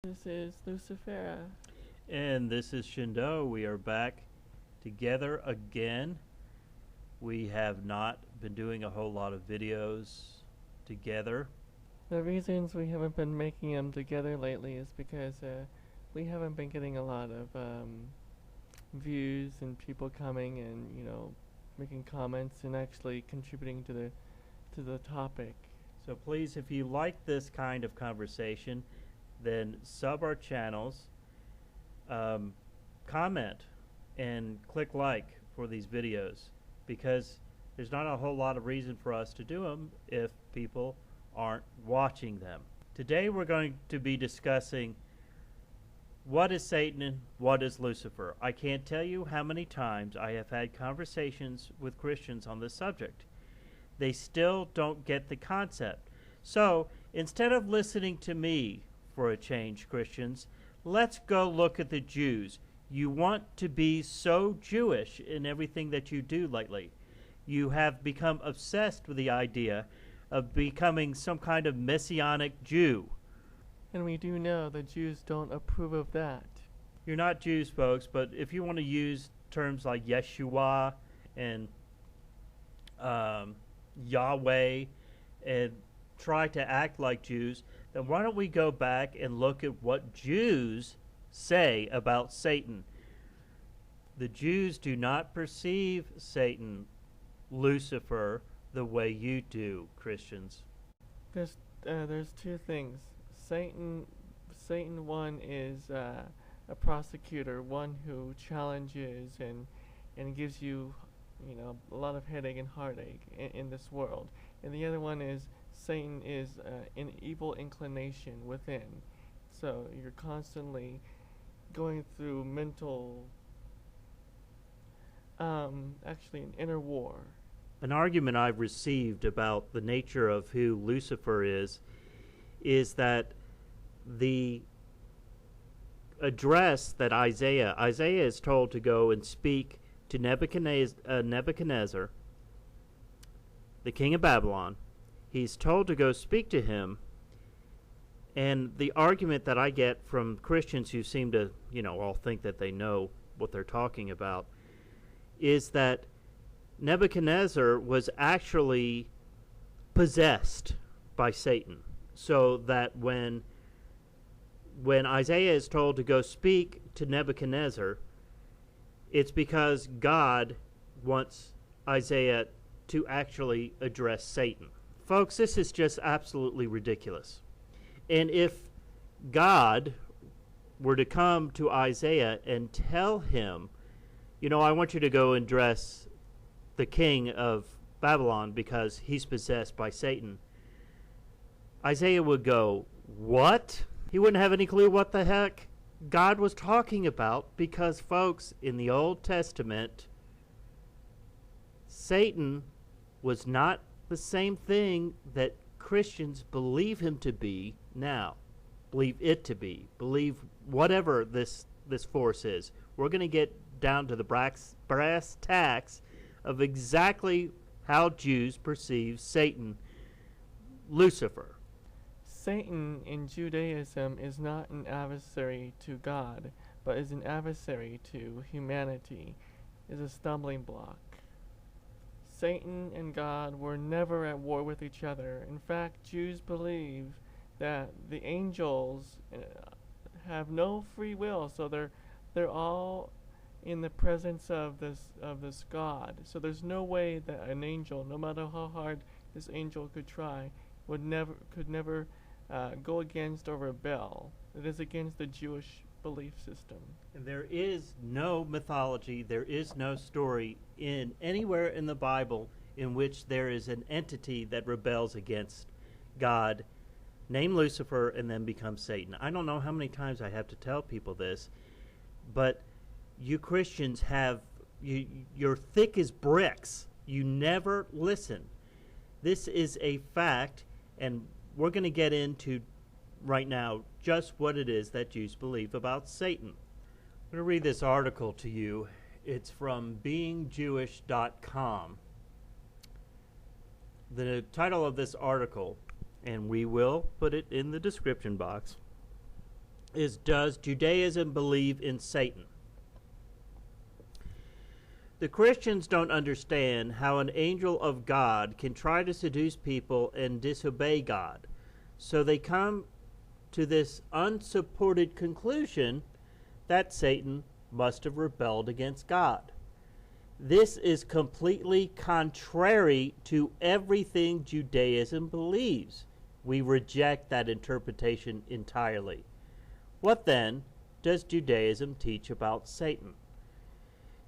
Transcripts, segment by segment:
This is Lucifer. And this is ShinDo. We are back together again. We have not been doing a whole lot of videos together. The reasons we haven't been making them together lately is because we haven't been getting a lot of views and people coming and making comments and actually contributing to the topic. So please, if you like this kind of conversation, then sub our channels, comment, and click like for these videos, because there's not a whole lot of reason for us to do them if people aren't watching them. Today we're going to be discussing what is Satan and what is Lucifer. I can't tell you how many times I have had conversations with Christians on this subject. They still don't get the concept. So instead of listening to me for a change, Christians, let's go look at the Jews. You want to be so Jewish in everything that you do lately. You have become obsessed with the idea of becoming some kind of messianic Jew. And we do know the Jews don't approve of that. You're not Jews, folks, but if you want to use terms like Yeshua and Yahweh and try to act like Jews, then why don't we go back and look at what Jews say about Satan? The Jews do not perceive Satan, Lucifer, the way you do, Christians. There's two things. Satan one is a prosecutor, one who challenges and gives you a lot of headache and heartache in this world. And the other one is Satan is an evil inclination within. So you're constantly going through mental, actually an inner war. An argument I've received about the nature of who Lucifer is that the address that Isaiah is told to go and speak to Nebuchadnezzar, the king of Babylon. He's told to go speak to him, and the argument that I get from Christians who seem to, all think that they know what they're talking about, is that Nebuchadnezzar was actually possessed by Satan, so that when Isaiah is told to go speak to Nebuchadnezzar, it's because God wants Isaiah to actually address Satan. Folks, this is just absolutely ridiculous. And if God were to come to Isaiah and tell him, I want you to go and address the king of Babylon because he's possessed by Satan, Isaiah would go, what? He wouldn't have any clue what the heck God was talking about, because, folks, in the Old Testament, Satan was not the same thing that Christians believe him to be now. Believe it to be. Believe whatever this force is. We're going to get down to the brass tacks of exactly how Jews perceive Satan, Lucifer. Satan in Judaism is not an adversary to God, but is an adversary to humanity, is a stumbling block. Satan and God were never at war with each other. In fact, Jews believe that the angels have no free will, so they're all in the presence of this God. So there's no way that an angel, no matter how hard this angel could try, could never go against or rebel. It is against the Jewish belief system. And there is no mythology, there is no story in anywhere in the Bible in which there is an entity that rebels against God, named Lucifer, and then becomes Satan. I don't know how many times I have to tell people this, but you Christians you're thick as bricks. You never listen. This is a fact, and we're going to get into right now just what it is that Jews believe about Satan. I'm going to read this article to you. It's from beingjewish.com. The title of this article, and we will put it in the description box, is, does Judaism believe in Satan? The Christians don't understand how an angel of God can try to seduce people and disobey God. So they come to this unsupported conclusion that Satan must have rebelled against God. This is completely contrary to everything Judaism believes. We reject that interpretation entirely. What then does Judaism teach about Satan?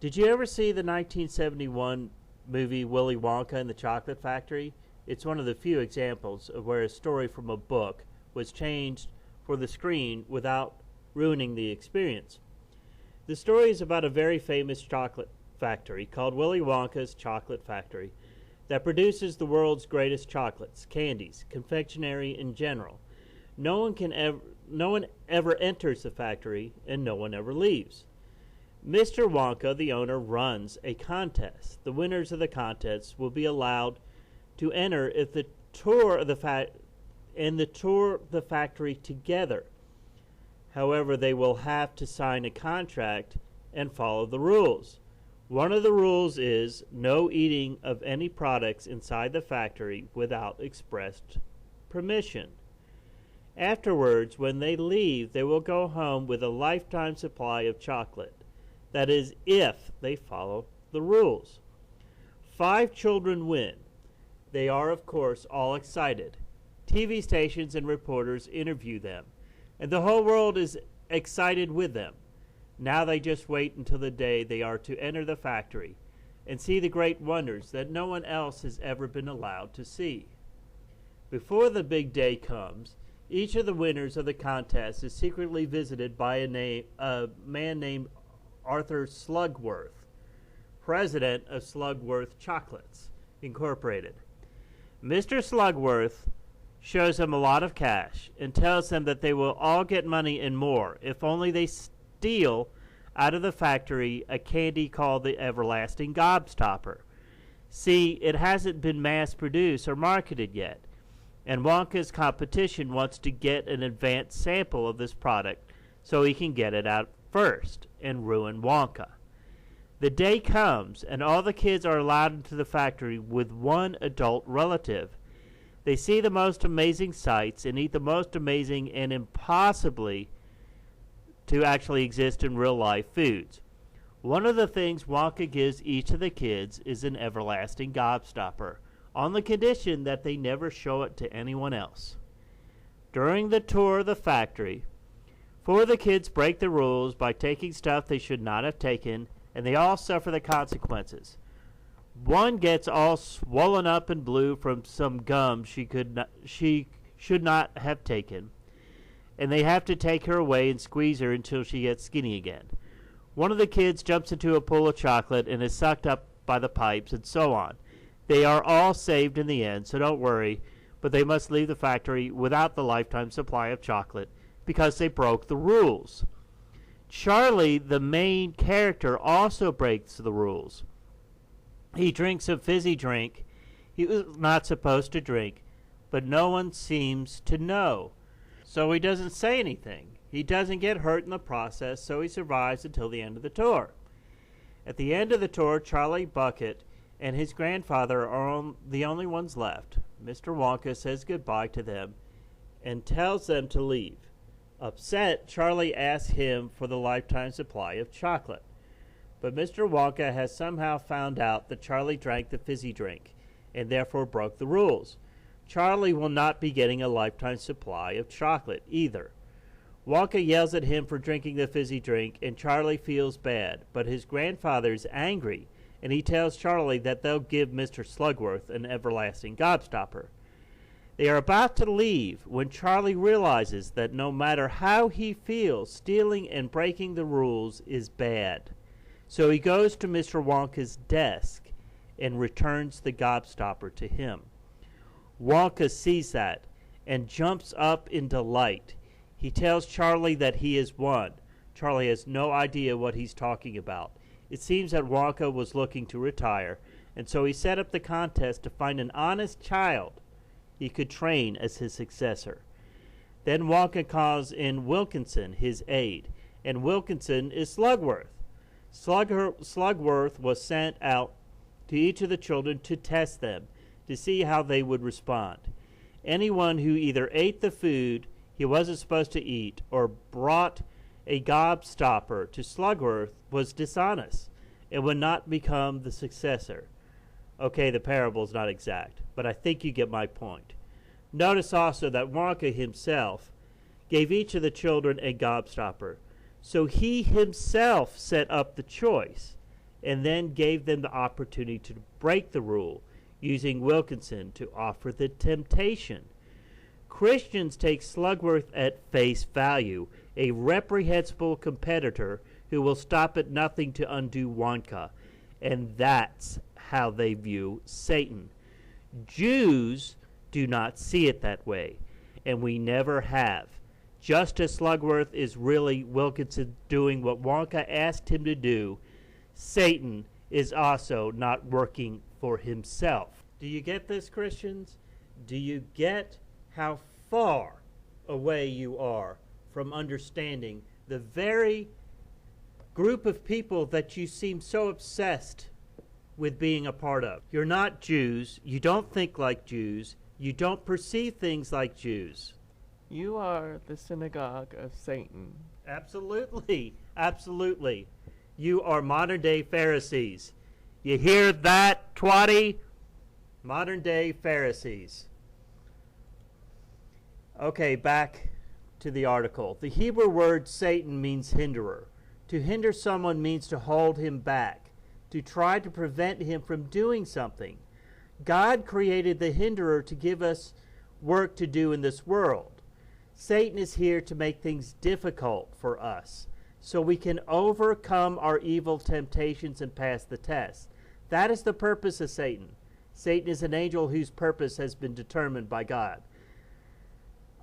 Did you ever see the 1971 movie Willy Wonka and the Chocolate Factory? It's one of the few examples of where a story from a book was changed for the screen without ruining the experience. The story is about a very famous chocolate factory called Willy Wonka's Chocolate Factory that produces the world's greatest chocolates, candies, confectionery in general. No one ever enters the factory, and no one ever leaves. Mr. Wonka, the owner, runs a contest. The winners of the contest will be allowed to enter if the tour of the factory together. However, they will have to sign a contract and follow the rules. One of the rules is no eating of any products inside the factory without expressed permission. Afterwards, when they leave, they will go home with a lifetime supply of chocolate. That is, if they follow the rules. 5 children win. They are, of course, all excited. TV stations and reporters interview them, and the whole world is excited with them. Now they just wait until the day they are to enter the factory and see the great wonders that no one else has ever been allowed to see. Before the big day comes, each of the winners of the contest is secretly visited by a man named Arthur Slugworth, president of Slugworth Chocolates, Incorporated. Mr. Slugworth shows them a lot of cash and tells them that they will all get money and more if only they steal out of the factory a candy called the Everlasting Gobstopper. See, it hasn't been mass-produced or marketed yet, and Wonka's competition wants to get an advanced sample of this product so he can get it out first and ruin Wonka. The day comes, and all the kids are allowed into the factory with one adult relative. They see the most amazing sights and eat the most amazing and impossibly to actually exist in real life foods. One of the things Wonka gives each of the kids is an everlasting gobstopper, on the condition that they never show it to anyone else. During the tour of the factory, 4 of the kids break the rules by taking stuff they should not have taken, and they all suffer the consequences. One gets all swollen up and blue from some gum she should not have taken, and they have to take her away and squeeze her until she gets skinny again. One of the kids jumps into a pool of chocolate and is sucked up by the pipes, and so on. They are all saved in the end, so don't worry, but they must leave the factory without the lifetime supply of chocolate because they broke the rules. Charlie, the main character, also breaks the rules. He drinks a fizzy drink he was not supposed to drink, but no one seems to know. So he doesn't say anything. He doesn't get hurt in the process, so he survives until the end of the tour. At the end of the tour, Charlie Bucket and his grandfather are the only ones left. Mr. Wonka says goodbye to them and tells them to leave. Upset, Charlie asks him for the lifetime supply of chocolate. But Mr. Wonka has somehow found out that Charlie drank the fizzy drink and therefore broke the rules. Charlie will not be getting a lifetime supply of chocolate either. Wonka yells at him for drinking the fizzy drink, and Charlie feels bad, but his grandfather is angry, and he tells Charlie that they'll give Mr. Slugworth an everlasting gobstopper. They are about to leave when Charlie realizes that no matter how he feels, stealing and breaking the rules is bad. So he goes to Mr. Wonka's desk and returns the gobstopper to him. Wonka sees that and jumps up in delight. He tells Charlie that he has won. Charlie has no idea what he's talking about. It seems that Wonka was looking to retire, and so he set up the contest to find an honest child he could train as his successor. Then Wonka calls in Wilkinson, his aide, and Wilkinson is Slugworth. Slugworth was sent out to each of the children to test them, to see how they would respond. Anyone who either ate the food he wasn't supposed to eat or brought a gobstopper to Slugworth was dishonest and would not become the successor. Okay, the parable's not exact, but I think you get my point. Notice also that Wonka himself gave each of the children a gobstopper. So he himself set up the choice and then gave them the opportunity to break the rule, using Wilkinson to offer the temptation. Christians take Slugworth at face value, a reprehensible competitor who will stop at nothing to undo Wonka, and that's how they view Satan. Jews do not see it that way, and we never have. Just as Slugworth is really Wilkinson doing what Wonka asked him to do, Satan is also not working for himself. Do you get this, Christians? Do you get how far away you are from understanding the very group of people that you seem so obsessed with being a part of? You're not Jews. You don't think like Jews. You don't perceive things like Jews. You are the synagogue of Satan. Absolutely. Absolutely. You are modern-day Pharisees. You hear that, twatty? Modern-day Pharisees. Okay, back to the article. The Hebrew word Satan means hinderer. To hinder someone means to hold him back, to try to prevent him from doing something. God created the hinderer to give us work to do in this world. Satan is here to make things difficult for us so we can overcome our evil temptations and pass the test. That is the purpose of Satan. Satan is an angel whose purpose has been determined by God.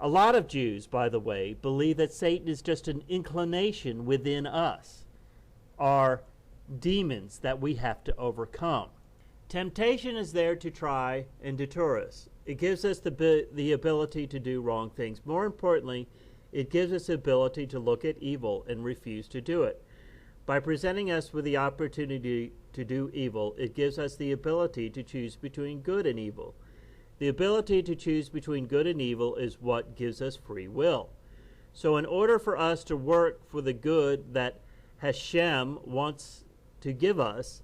A lot of Jews, by the way, believe that Satan is just an inclination within us, are demons that we have to overcome. Temptation is there to try and deter us. It gives us the ability to do wrong things. More importantly, it gives us the ability to look at evil and refuse to do it. By presenting us with the opportunity to do evil, it gives us the ability to choose between good and evil. The ability to choose between good and evil is what gives us free will. So in order for us to work for the good that Hashem wants to give us,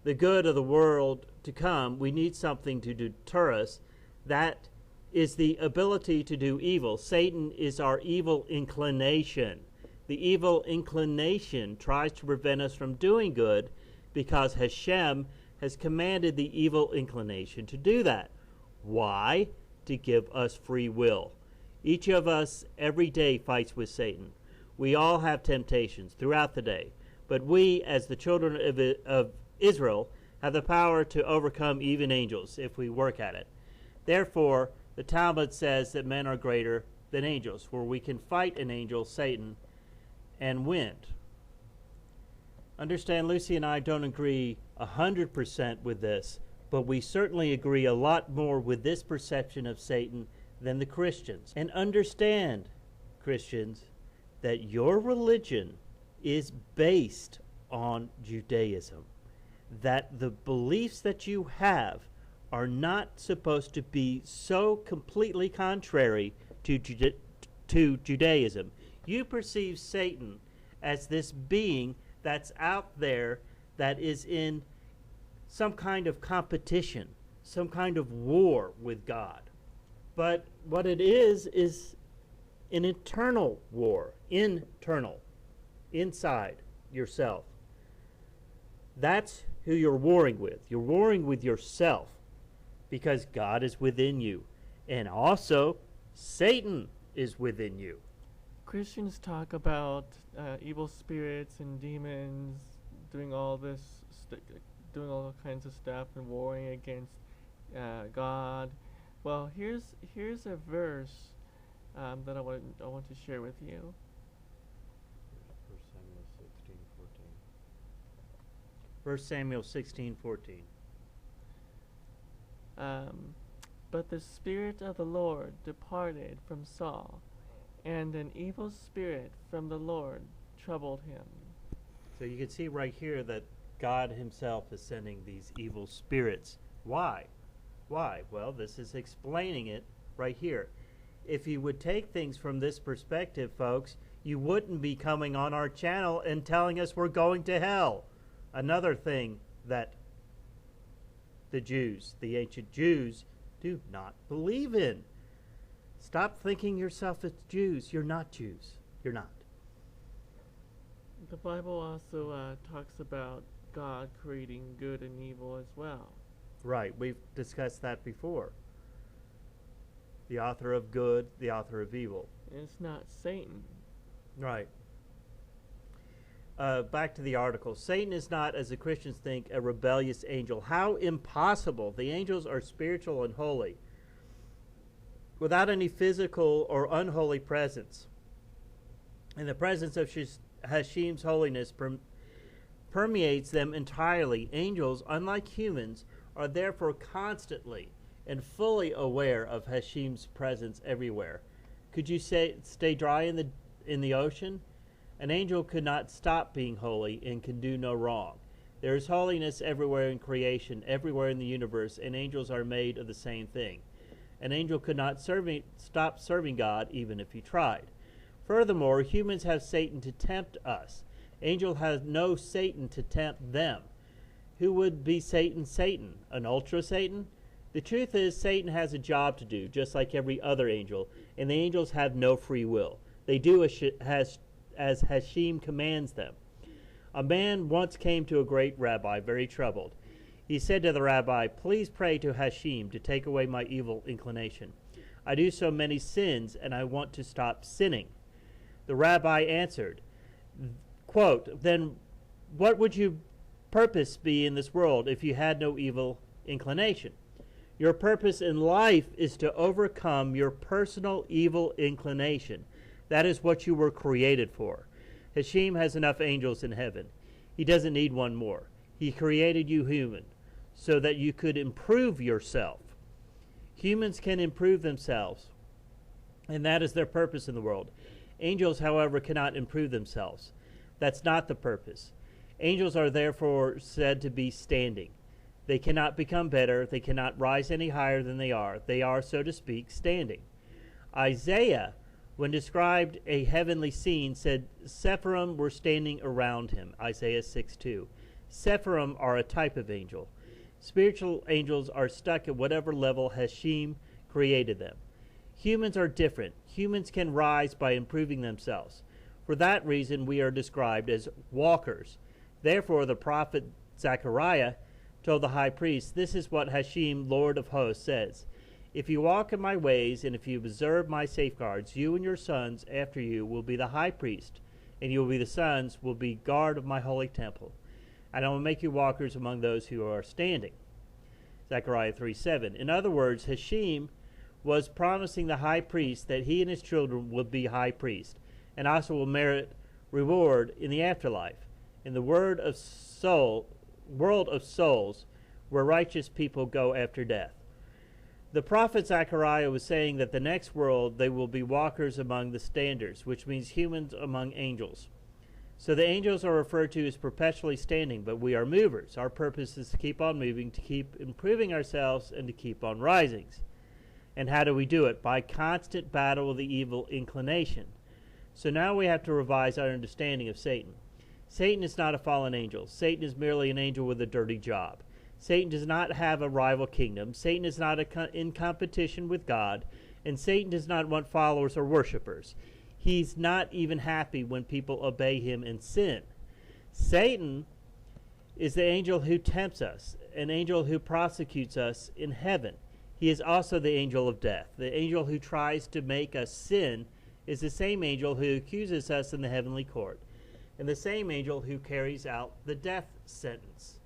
the good of the world to come, we need something to deter us. That is the ability to do evil. Satan is our evil inclination. The evil inclination tries to prevent us from doing good because Hashem has commanded the evil inclination to do that. Why? To give us free will. Each of us every day fights with Satan. We all have temptations throughout the day, but we, as the children of Israel, have the power to overcome even angels if we work at it. Therefore, the Talmud says that men are greater than angels, where we can fight an angel, Satan, and win. Understand, Lucy and I don't agree 100% with this, but we certainly agree a lot more with this perception of Satan than the Christians. And understand, Christians, that your religion is based on Judaism. That the beliefs that you have are not supposed to be so completely contrary to Judaism. You perceive Satan as this being that's out there that is in some kind of competition, some kind of war with God. But what it is an internal war, internal, inside yourself. That's who you're warring with. You're warring with yourself because God is within you. And also, Satan is within you. Christians talk about evil spirits and demons doing all this, doing all kinds of stuff and warring against God. Well, here's a verse that I want to share with you. 1 Samuel 16:14. But the Spirit of the Lord departed from Saul, and an evil spirit from the Lord troubled him. So you can see right here that God himself is sending these evil spirits. Why? Why? Well, this is explaining it right here. If you would take things from this perspective, folks, you wouldn't be coming on our channel and telling us we're going to hell. Another thing that the Jews, the ancient Jews, do not believe in. Stop thinking yourself as Jews. You're not Jews. You're not. The Bible also talks about God creating good and evil as well. Right. We've discussed that before. The author of good, the author of evil. And it's not Satan. Right. Back to the article. Satan is not, as the Christians think, a rebellious angel. How impossible. The angels are spiritual and holy, without any physical or unholy presence. And the presence of Hashem's holiness permeates them entirely. Angels, unlike humans, are therefore constantly and fully aware of Hashem's presence everywhere. Could you say stay dry in the ocean? An angel could not stop being holy and can do no wrong. There is holiness everywhere in creation, everywhere in the universe, and angels are made of the same thing. An angel could not stop serving God even if he tried. Furthermore, humans have Satan to tempt us. Angels have no Satan to tempt them. Who would be Satan? Satan, an ultra Satan? The truth is, Satan has a job to do, just like every other angel, and the angels have no free will. They do as Hashem commands them. A man once came to a great rabbi, very troubled. He said to the rabbi, "Please pray to Hashem to take away my evil inclination. I do so many sins, and I want to stop sinning." The rabbi answered, quote, "Then what would your purpose be in this world if you had no evil inclination? Your purpose in life is to overcome your personal evil inclination. That is what you were created for. Hashem has enough angels in heaven. He doesn't need one more. He created you human so that you could improve yourself. Humans can improve themselves, and that is their purpose in the world. Angels, however, cannot improve themselves. That's not the purpose. Angels are therefore said to be standing. They cannot become better. They cannot rise any higher than they are. They are, so to speak, standing. Isaiah, when described a heavenly scene, said Sephirim were standing around him. Isaiah 6:2. Sephirim are a type of angel. Spiritual angels are stuck at whatever level Hashem created them. Humans are different. Humans can rise by improving themselves. For that reason, we are described as walkers. Therefore, the prophet Zechariah told the high priest, "This is what Hashem, Lord of hosts, says. If you walk in my ways, and if you observe my safeguards, you and your sons after you will be the high priest, and you will be the sons, will be guard of my holy temple. And I will make you walkers among those who are standing." Zechariah 3:7. In other words, Hashem was promising the high priest that he and his children would be high priest, and also will merit reward in the afterlife, in the world of souls, where righteous people go after death. The prophet Zechariah was saying that the next world they will be walkers among the standers, which means humans among angels. So the angels are referred to as perpetually standing, but we are movers. Our purpose is to keep on moving, to keep improving ourselves, and to keep on rising. And how do we do it? By constant battle with the evil inclination. So now we have to revise our understanding of Satan. Satan is not a fallen angel. Satan is merely an angel with a dirty job. Satan does not have a rival kingdom. Satan is not in competition with God. And Satan does not want followers or worshipers. He's not even happy when people obey him and sin. Satan is the angel who tempts us, an angel who prosecutes us in heaven. He is also the angel of death. The angel who tries to make us sin is the same angel who accuses us in the heavenly court, and the same angel who carries out the death sentence.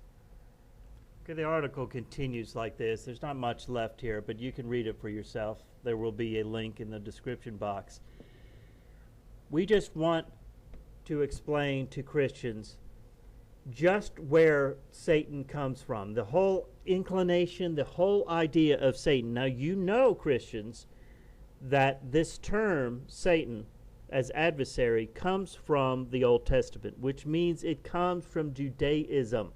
Okay, the article continues like this. There's not much left here, but you can read it for yourself. There will be a link in the description box. We just want to explain to Christians just where Satan comes from, the whole inclination, the whole idea of Satan. Now, you know, Christians, that this term, Satan, as adversary, comes from the Old Testament, which means it comes from Judaism.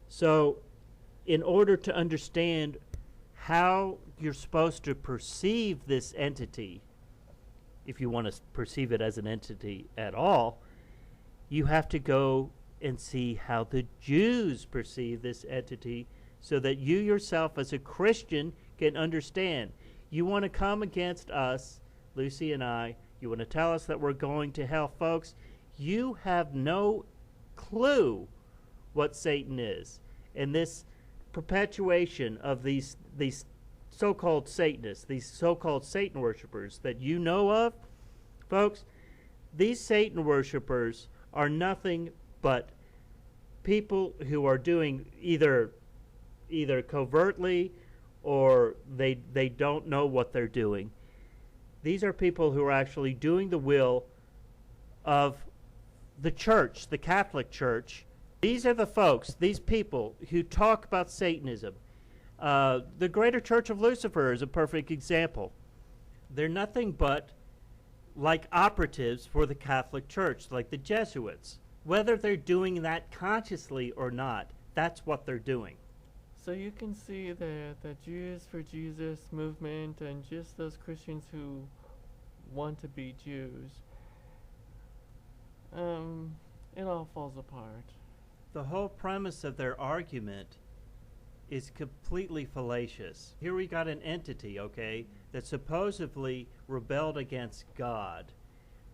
So, in order to understand how you're supposed to perceive this entity, if you want to perceive it as an entity at all, you have to go and see how the Jews perceive this entity so that you yourself as a Christian can understand. You want to come against us, Lucy and I, you want to tell us that we're going to hell, folks, you have no clue what Satan is. And this perpetuation of these so-called Satanists, these so-called Satan worshipers that you know of, folks, these Satan worshipers are nothing but people who are doing either covertly or they don't know what they're doing. These are people who are actually doing the will of the church, the Catholic Church. These are the folks, these people who talk about Satanism. The Greater Church of Lucifer is a perfect example. They're nothing but like operatives for the Catholic Church, like the Jesuits. Whether they're doing that consciously or not, that's what they're doing. So you can see the Jews for Jesus movement and just those Christians who want to be Jews, it all falls apart. The whole premise of their argument is completely fallacious. Here we got an entity, okay, that supposedly rebelled against God,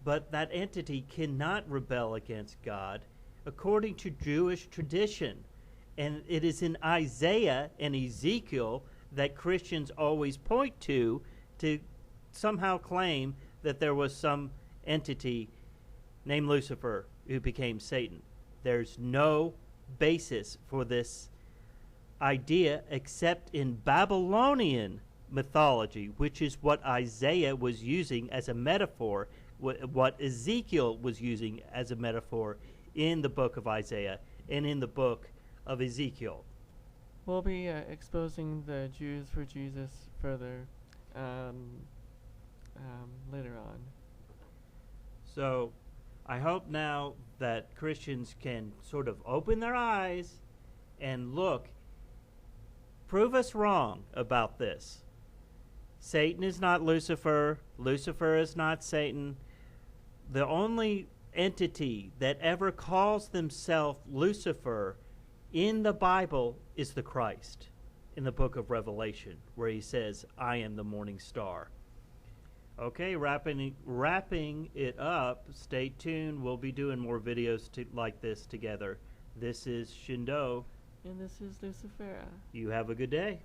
but that entity cannot rebel against God according to Jewish tradition. And it is in Isaiah and Ezekiel that Christians always point to somehow claim that there was some entity named Lucifer who became Satan. There's no basis for this idea except in Babylonian mythology, which is what Isaiah was using as a metaphor, what Ezekiel was using as a metaphor in the book of Isaiah and in the book of Ezekiel. We'll be exposing the Jews for Jesus further later on. So I hope now that Christians can sort of open their eyes and look, prove us wrong about this. Satan is not Lucifer. Lucifer is not Satan. The only entity that ever calls themselves Lucifer in the Bible is the Christ in the book of Revelation, where he says, I am the morning star. Okay, wrapping it up. Stay tuned. We'll be doing more videos like this together. This is ShinDo. And this is Lucifer. You have a good day.